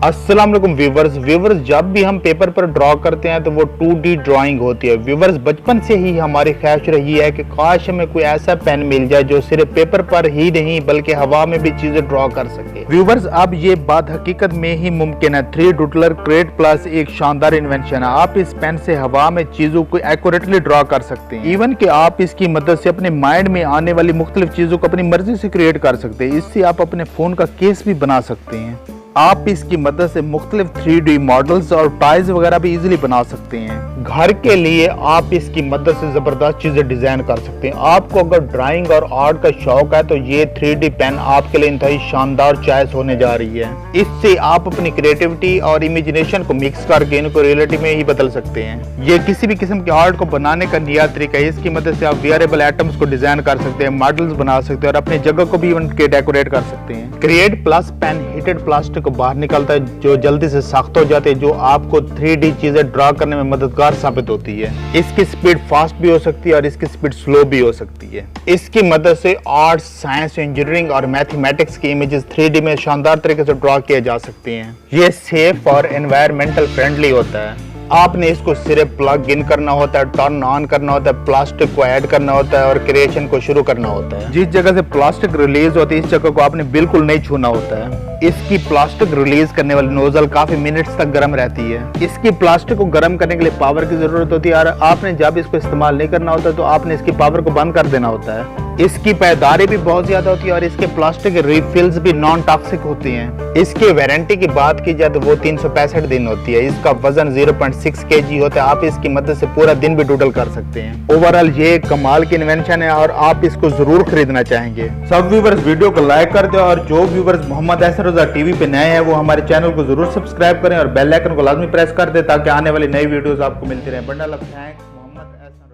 अस्सलाम वालेकुम व्यूवर्स, जब भी हम पेपर पर ड्रॉ करते हैं तो वो 2D ड्राइंग होती है। व्यूवर्स, बचपन से ही हमारी ख्वाहिश रही है कि काश हमें कोई ऐसा पेन मिल जाए जो सिर्फ पेपर पर ही नहीं बल्कि हवा में भी चीजें ड्रॉ कर सके। व्यूवर्स, अब ये बात हकीकत में ही मुमकिन है। 3 डूडलर क्रिएट प्लस एक शानदार इन्वेंशन है। आप इस पेन से हवा में चीजों को एक्यूरेटली ड्रॉ कर सकते हैं। इवन कि आप इसकी मदद से अपने माइंड में आने वाली मुख्तलिफ चीजों को अपनी मर्जी से क्रिएट कर सकते हैं। इससे आप अपने फोन का केस भी बना सकते हैं। आप इसकी मदद से मुख्तलिफ 3D मॉडल्स और टॉयज वगैरह भी इजीली बना सकते हैं। घर के लिए आप इसकी मदद से जबरदस्त चीजें डिजाइन कर सकते हैं। आपको अगर ड्राइंग और आर्ट का शौक है तो ये 3D पेन आपके लिए इंतहाई शानदार चॉइस होने जा रही है। इससे आप अपनी क्रिएटिविटी और इमेजिनेशन को मिक्स करके इनको रियलिटी में ही बदल सकते हैं। ये किसी भी किस्म के आर्ट को बनाने का नया तरीका है। इसकी मदद से आप वेरिएबल एटम्स को डिजाइन कर सकते हैं, मॉडल्स बना सकते हैं और अपनी जगह को भी डेकोरेट कर सकते हैं। Create plus pen heated plastic को बाहर निकलता है जो जल्दी से सख्त हो जाते हैं, जो आपको 3D चीजें ड्रा करने में मददगार साबित होती है। इसकी स्पीड फास्ट भी हो सकती है और इसकी स्पीड स्लो भी हो सकती है। इसकी मदद से आर्ट, साइंस, इंजीनियरिंग और मैथमेटिक्स की इमेजेस 3D में शानदार तरीके से ड्रॉ किए जा सकते हैं। ये सेफ और एनवायरमेंटल फ्रेंडली होता है। आपने इसको सिर्फ प्लग इन करना होता है, टर्न ऑन करना होता है, प्लास्टिक को ऐड करना होता है और क्रिएशन को शुरू करना होता है। जिस जगह से प्लास्टिक रिलीज होती है इस जगह को आपने बिल्कुल नहीं छूना होता है। इसकी प्लास्टिक रिलीज करने वाली नोजल काफी मिनट्स तक गर्म रहती है। इसकी प्लास्टिक को गर्म करने के लिए पावर की जरूरत होती है और आपने जब इसको इस्तेमाल नहीं करना होता तो आपने इसकी पावर को बंद कर देना होता है। इसकी पैदावारी भी बहुत ज्यादा होती है और इसके प्लास्टिक रिफिल्स भी नॉन टॉक्सिक होती हैं। इसकी वारंटी की बात की जाए तो वो 365 दिन होती है। इसका वजन 0.6 kg होता है। आप इसकी मदद से पूरा दिन भी डूडल कर सकते हैं। ओवरऑल ये एक कमाल की इन्वेंशन है और आप इसको जरूर खरीदना चाहेंगे। सब व्यूवर्स वीडियो को लाइक कर दे और जो व्यूवर्स मोहम्मद अहसन रजा टीवी पे नए हैं वो हमारे चैनल को जरूर सब्सक्राइब करें और बेल आइकन को लाजमी प्रेस कर दे ताकि आने वाली नई वीडियोस आपको मिलती रहे। Bundle of thanks, Mohammad Ahsan.